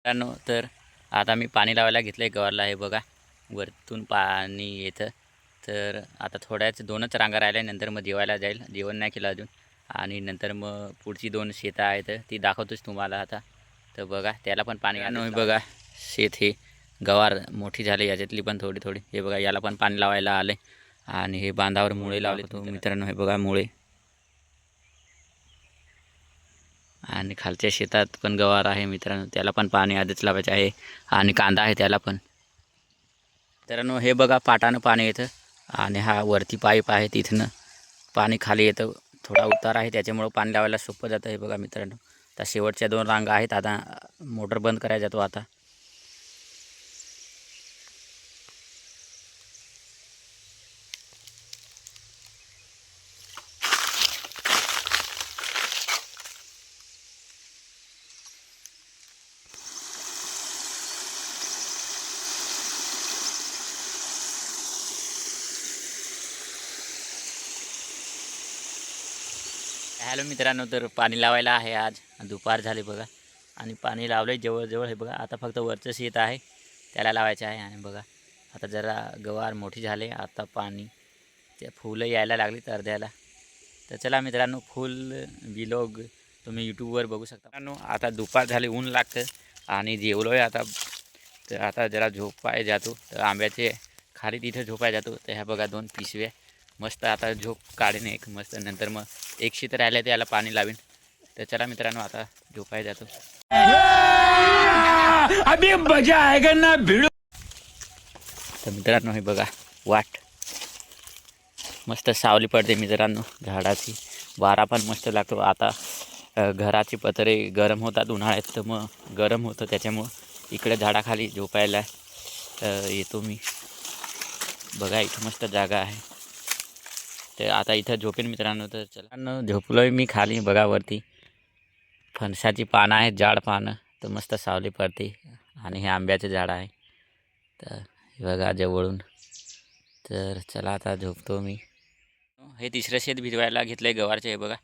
मित्रांनो, तर आता मी पाणी लावायला घेतलं आहे गवारला. हे बघा वरतून पाणी येतं. तर आता थोड्याच 2च रांगा राहिल्या, नंतर मग जेवायला जाईल. जेवण नाही केलं अजून. आणि नंतर मग पुढची 2 शेतं आहेत ती दाखवतोच तुम्हाला आता. तर बघा त्याला पण पाणी आणून बघा. शेत हे गवार मोठी झाली, याच्यातली पण थोडी थोडी. हे बघा याला पण पाणी लावायला आले. आणि हे बांधावर मुळे लावले तो मित्रांनो. हे बघा मुळे. आणि खालच्या शेतात पण गवार आहे मित्रांनो, त्याला पण पाणी आधीच लावायचं आहे. आणि कांदा आहे त्याला पण. मित्रांनो हे बघा पाटानं पाणी येतं. आणि हा वरती पाईप आहे, तिथनं पाणी खाली येतं. थोडा उतार आहे त्याच्यामुळं पाणी लावायला सोपं जातं. हे बघा मित्रांनो, आता शेवटच्या 2 रांगा आहेत. आता मोटर बंद करायचा जातो आता. हॅलो मित्रांनो, तर पाणी लावायला आहे आज. दुपार झाली बघा. आणि पाणी लावलं आहे जवळजवळ. हे बघा आता फक्त वरचं शेत आहे त्याला लावायचं आहे. आणि बघा आता जरा गवार मोठी झाली. आता पाणी ते फुलं यायला लागली तर अर्ध्याला. तर चला मित्रांनो, फुल विलॉग तुम्ही यूट्यूबवर बघू शकता. मित्रांनो आता दुपार झाली, ऊन लागतं. आणि जेवलो आहे आता. तर आता जरा झोपाय जातो. तर आंब्याचे खाली तिथं झोपाय जातो. तर ह्या बघा 2 पिशव्या मस्त. आता झोप काढीन एक मस्त. नंतर मग एक शीत राहिलं त्याला पाणी लावीन. तर चला मित्रांनो आता झोपाय जातो. अभी मजा आएगा ना भिडो. तर मित्रांनो हे बघा वाट मस्त सावली पडते मित्रांनो झाडाची. वारा पण मस्त लागतो. आता घराची पत्रे गरम होतात उन्हाळ्यात, तर मग गरम होतं त्याच्यामुळं इकडे झाडाखाली झोपायला येतो मी. बघा इथं मस्त जागा आहे. तर आता इथं झोपेन मित्रांनो. तर चला झोपलो आहे मी खाली. बघा वरती फणसाची पानं आहेत, जाड पानं. तर मस्त सावली पडते. आणि हे आंब्याचं झाड आहे. तर हे बघा जवळून. तर चला आता झोपतो मी. हे तिसरं शेत भिजवायला घेतलं आहे गवारचे. हे बघा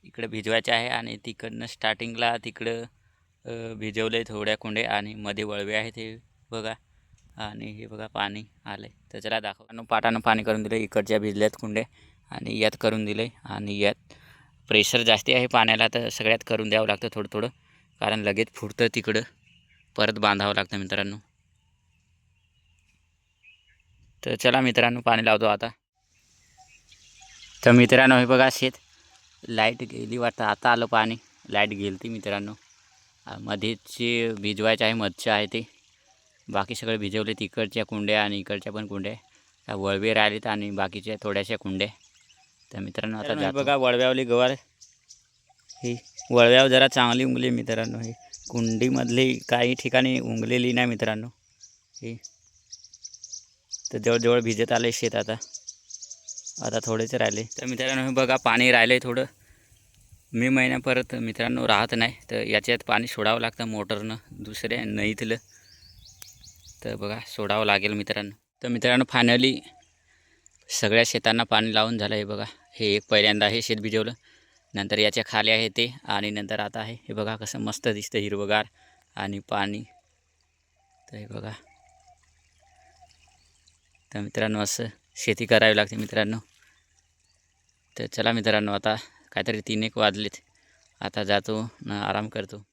इकडे भिजवायचे आहे. आणि तिकडनं स्टार्टिंगला तिकडं भिजवले थोड्या कुंडे. आणि मध्ये वळवे आहेत हे बघा. आणि हे बघा पाणी आलं आहे. तर चला दाखव. पाटानं पाणी करून दिलं. इकडच्या भिजल्यात कुंडे आणि यात करून दिले. आणि यात प्रेशर जास्ती आहे पाण्याला, तर सगळ्यात करून द्यावं लागतं थोडं थोडं. कारण लगेच फुटतं तिकडं, परत बांधावं लागतं मित्रांनो. तर चला मित्रांनो पाणी लावतो आता. तर मित्रांनो हे बघा शेत. लाईट गेली वाटतं, आता आलं पाणी. लाईट गेली ती मित्रांनो. मध्येच भिजवायचं आहे, मधचं आहे ते. बाकी सगळे भिजवले, तिकडच्या कुंड्या आणि इकडच्या पण कुंड्या. वळवे राहिलेत आणि बाकीच्या थोड्याशा कुंड्या. तर मित्रांनो आता जातो. बघा वळव्यावली गवार. ही वळव्यावर जरा चांगली उंगली मित्रांनो. ही कुंडीमधली काही ठिकाणी उंगलेली नाही मित्रांनो. ही तर जवळजवळ भिजत आले शेत आता. आता थोडेच राहिले. तर मित्रांनो हे बघा पाणी राहिले थोडं. मे महिन्या परत मित्रांनो राहत नाही. तर याच्यात पाणी सोडावं लागतं मोटरनं, दुसऱ्या नईतलं. तर बघा सोडावं लागेल मित्रांनो. तर मित्रांनो फायनली सगळ्या शेतांना पाणी लावून झालं. हे बघा हे एक पहिल्यांदा हे शेत भिजवलं. नंतर याच्या खाली आहे ते. आणि नंतर आता आहे. हे बघा कसं मस्त दिसतं हिरवगार आणि पाणी. तर हे बघा. तर मित्रांनो असं शेती करावी लागते मित्रांनो. तर चला मित्रांनो आता काहीतरी 3-1 वाजलेत. आता जातो ना आराम करतो.